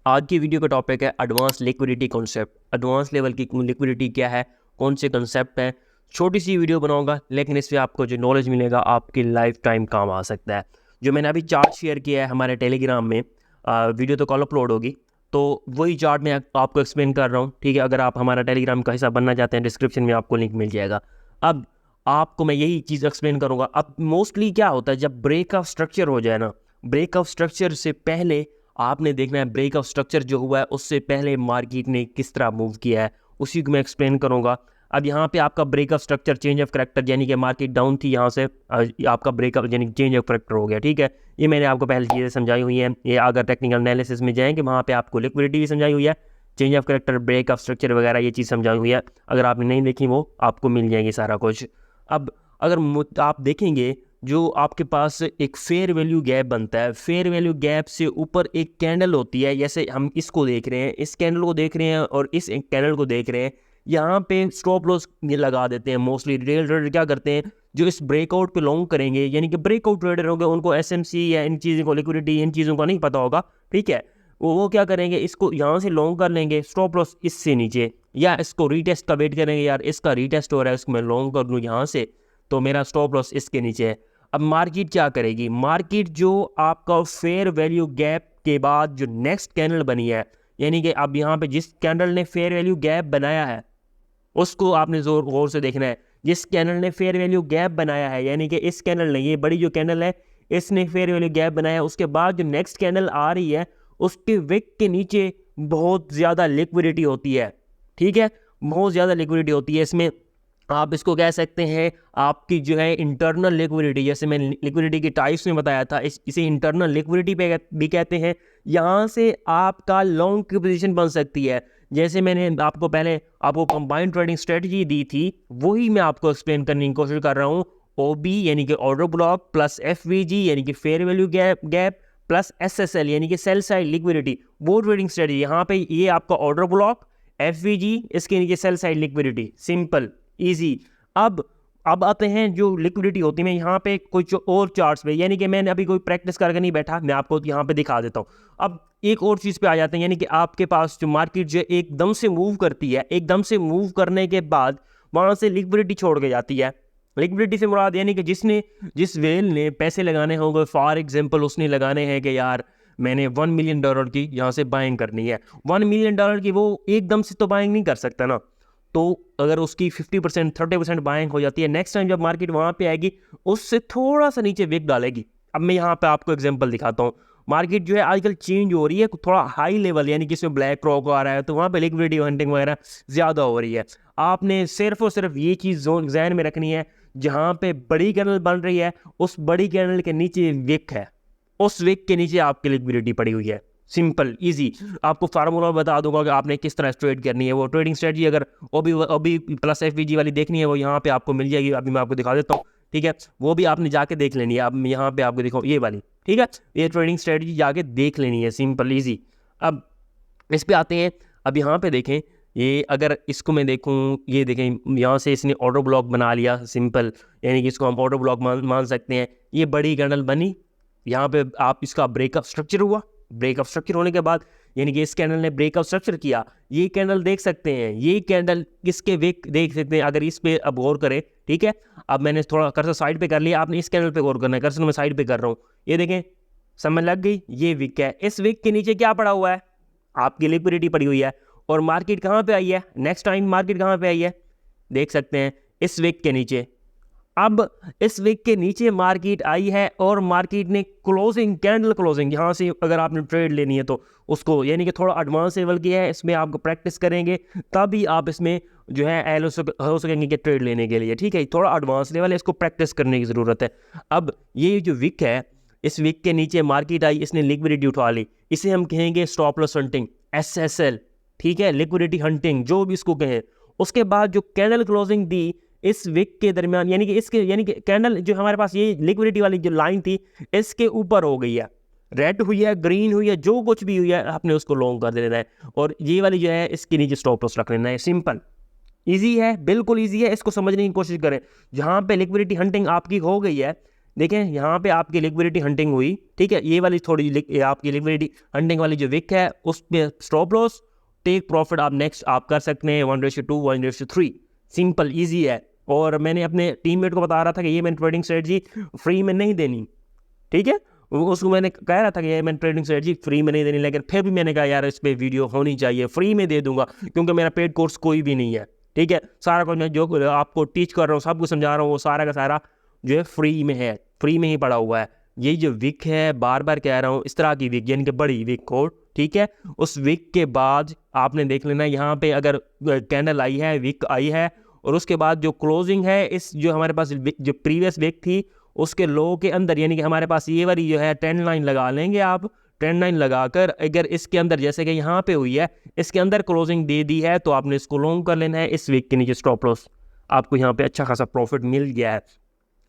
आज की वीडियो का टॉपिक है advance liquidity concept. Advance level की लिक्विडिटी क्या है, कौन से कॉन्सेप्ट हैं। छोटी सी वीडियो बनाऊंगा, लेकिन इससे आपको जो नॉलेज मिलेगा आपकी लाइफ टाइम काम आ सकता है। जो मैंने अभी चार्ट शेयर किया है हमारे टेलीग्राम में, वीडियो तो कल अपलोड होगी, तो वही चार्ट मैं आपको एक्सप्लेन कर रहा हूँ। ठीक है, अगर आप हमारा टेलीग्राम का हिस्सा बनना चाहते हैं, डिस्क्रिप्शन में आपको लिंक मिल जाएगा। अब आपको मैं यही चीज़ एक्सप्लेन करूँगा। अब मोस्टली क्या होता है, जब ब्रेक ऑफ स्ट्रक्चर हो जाए ना, ब्रेक ऑफ स्ट्रक्चर से पहले आपने देखना है ब्रेक ऑफ स्ट्रक्चर जो हुआ है उससे पहले मार्केट ने किस तरह मूव किया है, उसी को मैं एक्सप्लेन करूंगा। अब यहाँ पे आपका break of structure change of character, यानी कि मार्केट डाउन थी, यहाँ से आपका ब्रेक ऑफ यानी चेंज ऑफ करैक्टर हो गया। ठीक है, ये मैंने आपको पहले चीज़ें समझाई हुई हैं। ये अगर टेक्निकल एनालिसिस में जाएंगे वहाँ पे आपको लिक्विडिटी भी समझाई हुई है, change of character, break of structure वगैरह ये चीज़ समझाई हुई है। अगर आपने नहीं देखी वो आपको मिल जाएगी सारा कुछ। अब अगर आप देखेंगे, जो आपके पास एक फेयर वैल्यू गैप बनता है, फेयर वैल्यू गैप से ऊपर एक कैंडल होती है, जैसे हम इसको देख रहे हैं, इस कैंडल को देख रहे हैं और इस कैंडल को देख रहे हैं, यहाँ पे स्टॉप लॉस लगा देते हैं। मोस्टली रिटेल ट्रेडर क्या करते हैं, जो इस ब्रेकआउट पे लॉन्ग करेंगे, यानी कि ब्रेकआउट ट्रेडर होंगे, उनको एसएमसी या इन चीज़ों को, लिक्विडिटी, इन चीज़ों का नहीं पता होगा। ठीक है, वो क्या करेंगे, इसको यहाँ से लॉन्ग कर लेंगे, स्टॉप लॉस इससे नीचे, या इसको रीटेस्ट का वेट करेंगे, यार इसका रीटेस्ट हो रहा है, इसको मैं लॉन्ग कर लूँ यहाँ से, तो मेरा स्टॉप लॉस इसके नीचे है। अब मार्केट क्या करेगी, मार्केट जो आपका फेयर वैल्यू गैप के बाद जो नेक्स्ट कैंडल बनी है, यानी कि अब यहाँ पे जिस कैंडल ने फेयर वैल्यू गैप बनाया है उसको आपने जोर गौर से देखना है। जिस कैंडल ने फेयर वैल्यू गैप बनाया है, यानी कि इस कैंडल ने, ये बड़ी जो कैंडल है, इसने फेयर वैल्यू गैप बनाया, उसके बाद जो नेक्स्ट कैंडल आ रही है उसके विक के नीचे बहुत ज़्यादा लिक्विडिटी होती है। ठीक है, बहुत ज़्यादा लिक्विडिटी होती है इसमें। आप इसको कह सकते हैं आपकी जो है इंटरनल लिक्विडिटी, जैसे मैं लिक्विडिटी की टाइप्स में बताया था, इसे इंटरनल लिक्विडिटी पे भी कहते हैं। यहाँ से आपका लॉन्ग की पोजीशन बन सकती है। जैसे मैंने आपको कंबाइंड ट्रेडिंग स्ट्रेटजी दी थी, वही मैं आपको एक्सप्लेन करने की कोशिश कर रहा हूँ। ओबी यानी कि ऑर्डर ब्लॉक, प्लस एफवीजी यानी कि fair value gap, plus SSL यानी कि सेल साइड लिक्विडिटी, वो ट्रेडिंग स्ट्रेटजी। यहाँ पे ये आपका ऑर्डर ब्लॉक, एफवीजी, इसके नीचे sell side liquidity, simple easy. अब आते हैं जो लिक्विडिटी होती है। मैं यहाँ पे कुछ और चार्ट्स पे, यानी कि मैंने अभी कोई प्रैक्टिस करके नहीं बैठा, मैं आपको यहाँ पे दिखा देता हूँ। अब एक और चीज़ पे आ जाते हैं, यानी कि आपके पास जो मार्केट जो एकदम से मूव करती है, एकदम से मूव करने के बाद वहाँ से लिक्विडिटी छोड़ के जाती है। लिक्विडिटी से मुराद यानी कि जिस वेल ने पैसे लगाने होंगे, फॉर एग्जाम्पल उसने लगाने हैं कि यार मैंने $1 मिलियन की यहाँ से बाइंग करनी है। $1 मिलियन की वो एकदम से तो बाइंग नहीं कर सकता ना, तो अगर उसकी 50% 30% बाइंग हो जाती है, नेक्स्ट टाइम जब मार्केट वहाँ पे आएगी उससे थोड़ा सा नीचे विक डालेगी। अब मैं यहाँ पे आपको एग्जांपल दिखाता हूँ। मार्केट जो है आजकल चेंज हो रही है थोड़ा हाई लेवल, यानी कि इसमें ब्लैक रॉक आ रहा है, तो वहाँ पे लिक्विडिटी हंटिंग वगैरह ज़्यादा हो रही है। आपने सिर्फ और सिर्फ ये चीज़ ज़हन में रखनी है, जहाँ पे बड़ी कैंडल बन रही है उस बड़ी कैंडल के नीचे विक है, उस विक के नीचे आपकी लिक्विडिटी पड़ी हुई है। सिंपल इजी, आपको फार्मूला बता दूंगा कि आपने किस तरह ट्रेड करनी है। वो ट्रेडिंग स्ट्रेटजी अगर ओबी प्लस एफवीजी वाली देखनी है, वो यहाँ पे आपको मिल जाएगी। अभी मैं आपको दिखा देता हूँ, ठीक है, वो भी आपने जाके देख लेनी है। अब यहाँ पे आपको दिखाऊँ ये वाली, ठीक है, ये ट्रेडिंग स्ट्रेटजी जाके देख लेनी है, सिंपल इजी। अब इस पे आते हैं। अब यहाँ पे देखें, ये अगर इसको मैं देखूँ, ये देखें यहाँ से इसने ऑर्डर ब्लॉक बना लिया, सिंपल, यानी कि इसको हम ऑर्डर ब्लॉक मान सकते हैं। ये बड़ी कैंडल बनी, यहाँ पे आप इसका ब्रेकअप स्ट्रक्चर हुआ। ब्रेकअप स्ट्रक्चर होने के बाद यानी कि इस कैंडल ने ब्रेकअप स्ट्रक्चर किया, ये कैंडल देख सकते हैं, ये कैंडल किसके विक देख सकते हैं। अगर इस पे अब गौर करें, ठीक है, अब मैंने थोड़ा कर्सर साइड पे कर लिया, आपने इस कैंडल पे गौर करना है, कर्सर मैं साइड पे कर रहा हूँ, ये देखें, समझ लग गई, ये विक है। इस विक के नीचे क्या पड़ा हुआ है, आपकी लिक्विडिटी पड़ी हुई है। और मार्केट कहाँ पे आई है, नेक्स्ट टाइम मार्केट कहाँ पे आई है, देख सकते हैं इस विक के नीचे। अब इस विक के नीचे मार्केट आई है और मार्केट ने क्लोजिंग, कैंडल क्लोजिंग, यहाँ से अगर आपने ट्रेड लेनी है तो उसको, यानी कि थोड़ा एडवांस लेवल की है, इसमें आपको प्रैक्टिस करेंगे तभी आप इसमें जो है एल हो सकेंगे कि ट्रेड लेने के लिए। ठीक है, थोड़ा एडवांस लेवल है, इसको प्रैक्टिस करने की ज़रूरत है। अब ये जो विक है, इस विक के नीचे मार्केट आई, इसने लिक्विडिटी उठा ली, इसे हम कहेंगे स्टॉप लॉस हंटिंग, एसएसएल, ठीक है, लिक्विडिटी हंटिंग, जो भी इसको कहें। उसके बाद जो कैंडल क्लोजिंग दी इस विक के दरमियान, यानी कि कैंडल जो हमारे पास ये लिक्विडिटी वाली जो लाइन थी इसके ऊपर हो गई है, रेड हुई है, ग्रीन हुई है, जो कुछ भी हुई है आपने उसको लॉन्ग कर देना है, और ये वाली जो है इसके नीचे स्टॉप लॉस रख लेना है। सिंपल इजी है, बिल्कुल इजी है, इसको समझने की कोशिश करें। जहाँ पे लिक्विडिटी हंटिंग आपकी हो गई है, देखें यहाँ पे आपकी लिक्विडिटी हंटिंग हुई, ठीक है, ये वाली थोड़ी आपकी लिक्विडिटी हंटिंग वाली जो विक है उस पर स्टॉप लॉस, टेक प्रॉफिट आप नेक्स्ट आप कर सकते हैं 1:2 1:3, सिंपल ईजी है। और मैंने अपने टीममेट को बता रहा था कि ये मैंने ट्रेडिंग स्ट्रेटजी फ्री में नहीं देनी, ठीक है, उसको मैंने कह रहा था कि ये मैंने ट्रेडिंग स्ट्रेटजी फ्री में नहीं देनी, लेकिन फिर भी मैंने कहा यार इस पर वीडियो होनी चाहिए, फ्री में दे दूंगा क्योंकि मेरा पेड कोर्स कोई भी नहीं है, ठीक है, सारा कुछ मैं जो आपको टीच कर रहा हूँ सब कुछ समझा रहा हूँ वो सारा का सारा जो है फ्री में है, फ्री में ही पड़ा हुआ है। ये जो विक है बार बार कह रहा हूँ इस तरह की विक यानी कि बड़ी विक कोड, ठीक है, उस विक के बाद आपने देख लेना यहाँ पे अगर कैंडल आई है, विक आई है, और उसके बाद जो क्लोजिंग है इस जो हमारे पास जो प्रीवियस विक थी उसके लो के अंदर, यानी कि हमारे पास ये वाली जो है ट्रेंड लाइन लगा लेंगे आप, ट्रेंड लाइन लगाकर अगर इसके अंदर जैसे कि यहाँ पे हुई है इसके अंदर क्लोजिंग दे दी है तो आपने इसको लॉन्ग कर लेना है, इस विक के नीचे स्टॉप लॉस, आपको यहाँ पे अच्छा खासा प्रॉफिट मिल गया है।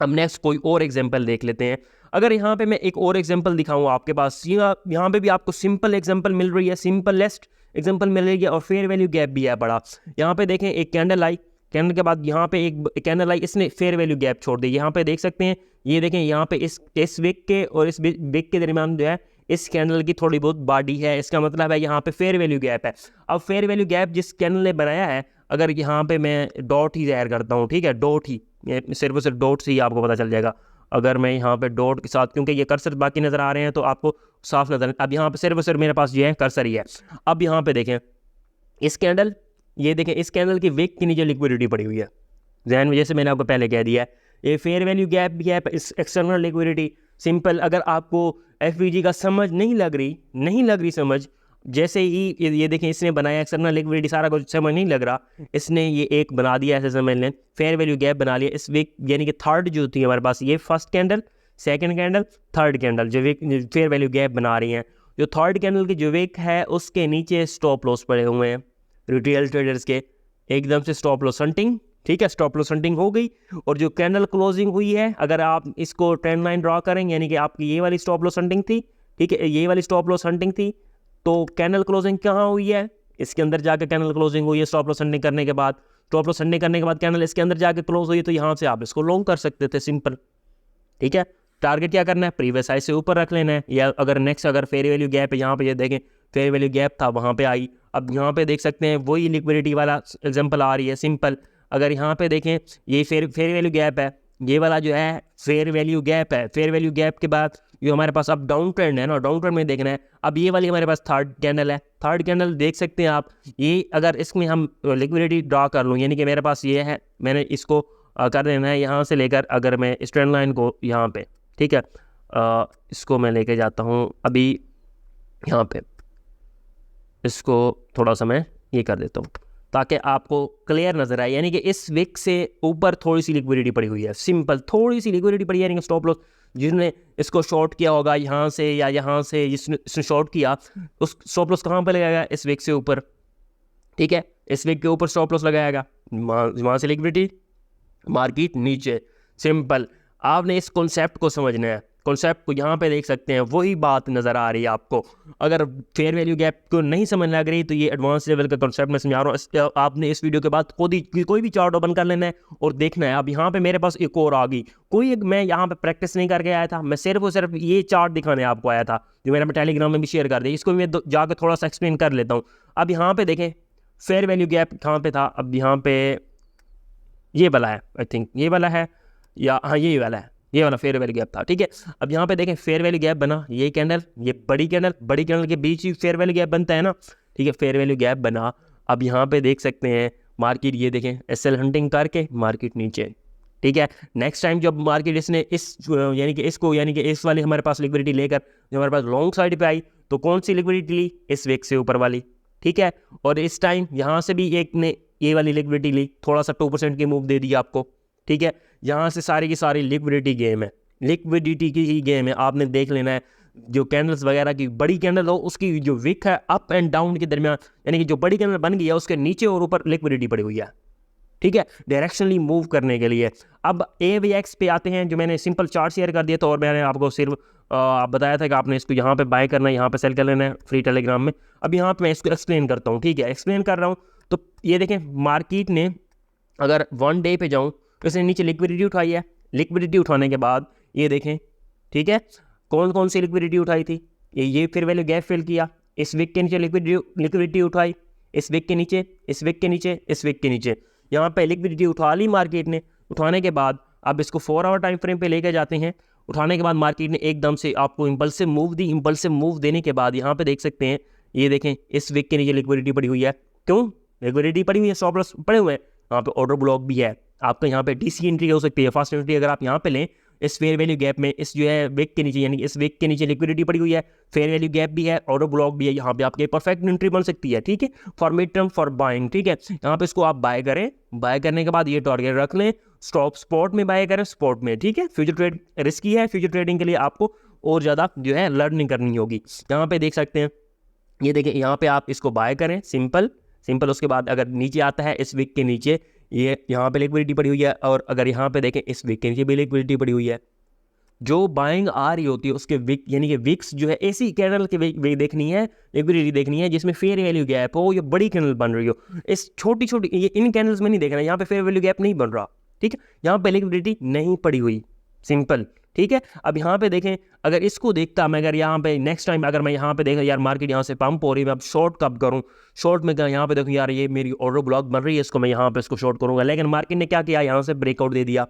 अब नेक्स्ट कोई और एग्जांपल देख लेते हैं। अगर यहाँ पे मैं एक और एग्जांपल दिखाऊँ आपके पास, यहाँ पे भी आपको सिंपल एग्जांपल मिल रही है, सिंपलेस्ट एग्जांपल मिल रही है और फेयर वैल्यू गैप भी है बड़ा। यहाँ पे देखें एक कैंडल आई, कैंडल के बाद यहाँ पे एक कैंडल आई, इसने फेयर वैल्यू गैप छोड़ दी, यहाँ पे देख सकते हैं, ये देखें यहाँ पे इस विक के और इस विक के दरमियान जो है इस कैंडल की थोड़ी बहुत बॉडी है, इसका मतलब है यहाँ पे फेयर वैल्यू गैप है। अब फेयर वैल्यू गैप जिस कैंडल ने बनाया है, अगर यहाँ पे मैं डॉट ही ज़ाहिर करता हूँ, ठीक है, डॉट ही, सिर्फ और सिर्फ डॉट से ही आपको पता चल जाएगा। अगर मैं यहाँ पे डॉट के साथ, क्योंकि ये कर्सर बाकी नज़र आ रहे हैं तो आपको साफ नजर, अब यहाँ पे सिर्फ और सिर्फ मेरे पास ये है कर्सर ही है। अब यहाँ पे देखें इस कैंडल, ये देखें इस कैंडल की विक के नीचे लिक्विडिटी पड़ी हुई है, जहन में जैसे मैंने आपको पहले कह दिया है, ये फेयर वैल्यू गैप भी है, एक्सटर्नल लिक्विडिटी सिंपल। अगर आपको एफवीजी का समझ नहीं लग रही समझ, जैसे ही ये देखें इसने बनाया एक्सटर्नल लिक्विडिटी सारा कुछ समझ नहीं लग रहा, इसने ये एक बना दिया, ऐसे समझ लें फेयर वैल्यू गैप बना लिया इस विक, यानी कि थर्ड जो थी हमारे पास, ये first candle, second candle, third candle जो विक फेयर वैल्यू गैप बना रही हैं, जो थर्ड कैंडल की जो विक है उसके नीचे स्टॉप लॉस पड़े हुए हैं रिटेल ट्रेडर्स के, एकदम से स्टॉप लॉस हंटिंग, ठीक है, स्टॉप लॉस हंटिंग हो गई। और जो कैंडल क्लोजिंग हुई है, अगर आप इसको ट्रेंड लाइन ड्रॉ करें, यानी कि आपकी ये वाली स्टॉप लॉस हंटिंग थी, ठीक है, ये वाली स्टॉप लॉस हंटिंग थी, तो कैंडल क्लोजिंग कहाँ हुई है, इसके अंदर जाकर कैंडल क्लोजिंग हुई है स्टॉप लॉस हंटिंग करने के बाद, स्टॉप लॉस हंटिंग करने के बाद कैंडल इसके अंदर जाकर क्लोज हुई है, तो यहाँ से आप इसको लॉन्ग कर सकते थे, सिंपल, ठीक है। टारगेट क्या करना है, प्रीवियस हाई से ऊपर रख लेना है, या अगर नेक्स्ट अगर फेयर वैल्यू गैप है, यहाँ पे ये देखें फेयर वैल्यू गैप था वहाँ पे आई, अब यहाँ पे देख सकते हैं वही लिक्विडिटी वाला एग्जांपल आ रही है, सिंपल। अगर यहाँ पे देखें ये फेयर वैल्यू गैप है, ये वाला जो है फेयर वैल्यू गैप है, फेयर वैल्यू गैप के बाद जो हमारे पास अब डाउन ट्रेंड है ना, डाउन ट्रेंड में देखना है। अब ये वाली हमारे पास थर्ड कैंडल है, थर्ड कैंडल देख सकते हैं आप, ये अगर इसमें हम लिक्विडिटी ड्रा कर लूँ, यानी कि मेरे पास ये है, मैंने इसको कर देना है यहाँ से लेकर, अगर मैं इस ट्रेंड लाइन को यहाँ पे, ठीक है, इसको मैं लेके जाता हूँ अभी यहाँ पे, इसको थोड़ा सा मैं ये कर देता हूँ ताकि आपको क्लियर नजर आए, यानी कि इस विक से ऊपर थोड़ी सी लिक्विडिटी पड़ी हुई है, सिंपल थोड़ी सी लिक्विडिटी पड़ी है, यानी कि स्टॉप लॉस जिसने इसको शॉर्ट किया होगा यहाँ से या यहाँ से, जिसने शॉर्ट किया उस स्टॉप लॉस कहाँ पे लगाएगा, इस विक से ऊपर, ठीक है, इस विक के ऊपर स्टॉप लॉस लगाएगा, वहाँ से लिक्विडिटी मार्केट नीचे, सिंपल। आपने इस कॉन्सेप्ट को समझना है, कॉन्सेप्ट को यहाँ पे देख सकते हैं, वही बात नज़र आ रही है आपको। अगर फेयर वैल्यू गैप को नहीं समझ लग रही तो ये एडवांस लेवल का कॉन्सेप्ट मैं समझा रहा हूँ, आपने इस वीडियो के बाद खुद ही कोई भी चार्ट ओपन कर लेना है और देखना है। अब यहाँ पे मेरे पास एक और आ गई, मैं यहाँ पे प्रैक्टिस नहीं करके आया था, मैं सिर्फ और सिर्फ ये चार्ट दिखाने आपको आया था, जो मैंने टेलीग्राम में भी शेयर कर दिया, इसको भी मैं जाकर थोड़ा सा एक्सप्लेन कर लेता हूँ। अब यहाँ पे देखें फेयर वैल्यू गैप कहाँ पे था, अब यहाँ पे ये वाला है, आई थिंक ये वाला है, या हाँ ये वाला है, ये वाला फेयर वैल्यू गैप था, ठीक है। अब यहाँ पे देखें फेयर वैल्यू गैप बना, ये कैंडल, ये बड़ी कैंडल के बीच ही फेयर वैल्यू गैप बनता है ना, ठीक है, फेयर वैल्यू गैप बना। अब यहाँ पे देख सकते हैं मार्केट, ये देखें एसएल हंटिंग करके मार्केट नीचे, ठीक है। नेक्स्ट टाइम जब मार्केट इसने यानी कि इस वाली हमारे पास लिक्विडिटी लेकर जो हमारे पास लॉन्ग साइड पे आई, तो कौन सी लिक्विडिटी ली, इस विक से ऊपर वाली, ठीक है। और इस टाइम यहाँ से भी एक ने ये वाली लिक्विडिटी ली, थोड़ा सा 2% की मूव दे दी आपको, ठीक है। यहाँ से सारी की सारी लिक्विडिटी गेम है, लिक्विडिटी की ही गेम है, आपने देख लेना है। जो कैंडल्स वगैरह की बड़ी कैंडल हो उसकी जो विक है अप एंड डाउन के दरमियान, यानी कि जो बड़ी कैंडल बन गई है उसके नीचे और ऊपर लिक्विडिटी पड़ी हुई है, ठीक है, डायरेक्शनली मूव करने के लिए। अब AVX पे आते हैं, जो मैंने सिंपल चार्ट शेयर कर दिया था और मैंने आपको सिर्फ बताया था कि आपने इसको यहाँ पे बाय करना है, यहाँ पे सेल कर लेना है फ्री टेलीग्राम में। अब यहाँ पे मैं इसको एक्सप्लेन करता हूँ, ठीक है, एक्सप्लेन कर रहा हूँ। तो ये देखें मार्केट ने अगर 1 डे पे जाऊँ तो इसने नीचे लिक्विडिटी उठाई है, लिक्विडिटी उठाने के बाद ये देखें, ठीक है। कौन कौन सी लिक्विडिटी उठाई थी, ये फेयर वैल्यू गैप फिल किया, इस विक के नीचे लिक्विडिटी उठाई, इस विक के नीचे, इस विक के नीचे, इस विक के नीचे, यहाँ पे लिक्विडिटी उठा ली मार्केट ने। उठाने के बाद अब इसको 4 आवर टाइम फ्रेम पे लेके जाते हैं। उठाने के बाद मार्केट ने एकदम से आपको इम्पल्सिव मूव दी। इम्पल्सिव मूव देने के बाद यहाँ पे देख सकते हैं, ये देखें इस विक के नीचे लिक्विडिटी पड़ी हुई है। क्यों लिक्विडिटी पड़ी हुई है, स्टॉप लॉस पड़े हुए हैं, यहाँ पे ऑर्डर ब्लॉक भी है। आपका यहाँ पे डीसी एंट्री हो सकती है, फर्स्ट एंट्री अगर आप यहाँ पे लें इस फेयर वैल्यू गैप में, इस जो है विक के नीचे, यानी इस विक के नीचे लिक्विडिटी पड़ी हुई है, फेयर वैल्यू गैप भी है, ऑर्डर ब्लॉक भी है, यहाँ पे आपके परफेक्ट एंट्री बन सकती है, ठीक है, for mid term for buying, ठीक है। यहाँ पे इसको आप बाय करें, बाय करने के बाद ये टारगेट रख लें, स्टॉप स्पॉट में बाय करें, स्पॉट में, ठीक है। फ्यूचर ट्रेड रिस्की है, फ्यूचर ट्रेडिंग के लिए आपको और ज़्यादा जो है लर्निंग करनी होगी। यहाँ पे देख सकते हैं, ये देखें, यहाँ पे आप इसको बाय करें सिंपल। उसके बाद अगर नीचे आता है इस विक के नीचे, ये यहाँ पे लिक्विडिटी पड़ी हुई है, और अगर यहाँ पे देखें इस विक के नीचे भी लिक्विडिटी पड़ी हुई है। जो बाइंग आ रही होती है उसके विक, यानी कि विक्स जो है ऐसी कैंडल के विक देखनी है, लिक्विडिटी देखनी है जिसमें फेयर वैल्यू गैप हो, ये बड़ी कैंडल बन रही हो। इस छोटी छोटी ये इन कैंडल्स में नहीं देखना, यहाँ पे फेयर वैल्यू गैप नहीं बन रहा, ठीक है, यहाँ पे लिक्विडिटी नहीं पड़ी हुई, सिंपल, ठीक है। अब यहाँ पे देखें, अगर इसको देखता मैं, अगर यहाँ पे नेक्स्ट टाइम अगर मैं यहाँ पे देखा यार मार्केट यहाँ से पंप हो रही है, मैं अब शॉर्ट कब करूँ, शॉर्ट में यहाँ पे देखूँ यार ये मेरी ऑर्डर ब्लॉक बन रही है, इसको मैं यहाँ पे इसको शॉर्ट करूँगा, लेकिन मार्केट ने क्या किया, यहाँ से ब्रेकआउट दे दिया,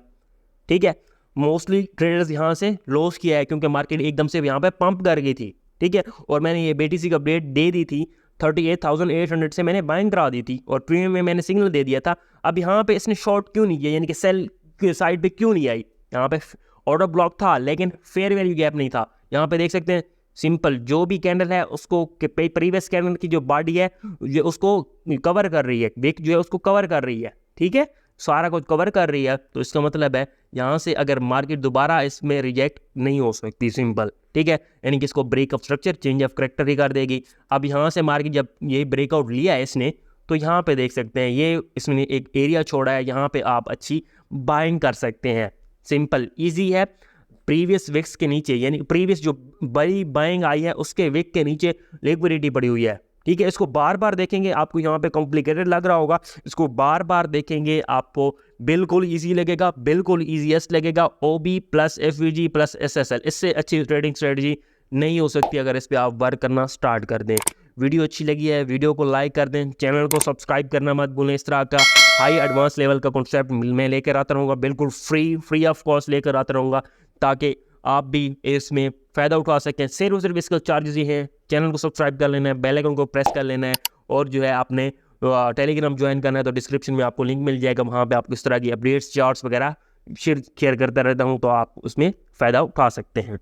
ठीक है। मोस्टली ट्रेडर्स यहाँ से लॉस किया है क्योंकि मार्केट एकदम से यहाँ पे पंप कर गई थी, ठीक है। और मैंने ये BTC का अपडेट दे दी थी, 38,800 से मैंने बाइंग करा दी थी और प्रीमियम में मैंने सिग्नल दे दिया था। अब यहाँ पे इसने शॉर्ट क्यों नहीं किया, यानी कि सेल के साइड पे क्यों नहीं आई, यहाँ पे ऑर्डर ब्लॉक था लेकिन फेयर वैल्यू गैप नहीं था। यहाँ पे देख सकते हैं सिंपल, जो भी कैंडल है उसको प्रीवियस कैंडल की जो बॉडी है ये उसको कवर कर रही है, विक जो है उसको कवर कर रही है, ठीक है, सारा कुछ कवर कर रही है। तो इसका मतलब है यहाँ से अगर मार्केट दोबारा इसमें रिजेक्ट नहीं हो सकती, सिंपल, ठीक है, यानी कि इसको break of structure, change of character ही कर देगी। अब यहाँ से मार्केट जब ये ब्रेकआउट लिया है इसने, तो यहाँ पे देख सकते हैं ये इसने एक एरिया छोड़ा है, यहाँ पे आप अच्छी बाइंग कर सकते हैं, सिंपल ईजी है। प्रीवियस विक्स के नीचे, यानी प्रीवियस जो बड़ी बाइंग आई है उसके विक के नीचे लिक्विडिटी पड़ी हुई है, ठीक है। इसको बार बार देखेंगे, आपको यहाँ पे कॉम्प्लिकेटेड लग रहा होगा, इसको बार बार देखेंगे आपको बिल्कुल इजी लगेगा, बिल्कुल ईजीएस्ट लगेगा। OB plus FVG plus SSL, इससे अच्छी ट्रेडिंग स्ट्रेटजी नहीं हो सकती अगर इस पर आप वर्क करना स्टार्ट कर दें। वीडियो अच्छी लगी है, वीडियो को लाइक कर दें, चैनल को सब्सक्राइब करना मत भूलें। इस तरह का हाई एडवांस लेवल का कॉन्सेप्ट मैं लेकर आता रहूँगा, बिल्कुल फ्री ऑफ कॉस्ट लेकर आता रहूँगा, ताकि आप भी इसमें फ़ायदा उठा सकें। सिर्फ इसका चार्जेस ही हैं, चैनल को सब्सक्राइब कर लेना है, बेल आइकन को प्रेस कर लेना है, और जो है आपने टेलीग्राम ज्वाइन करना है तो डिस्क्रिप्शन में आपको लिंक मिल जाएगा, वहाँ पे आपको इस तरह की अपडेट्स, चार्ट्स वगैरह शेयर करता रहता हूँ, तो आप उसमें फ़ायदा उठा सकते हैं।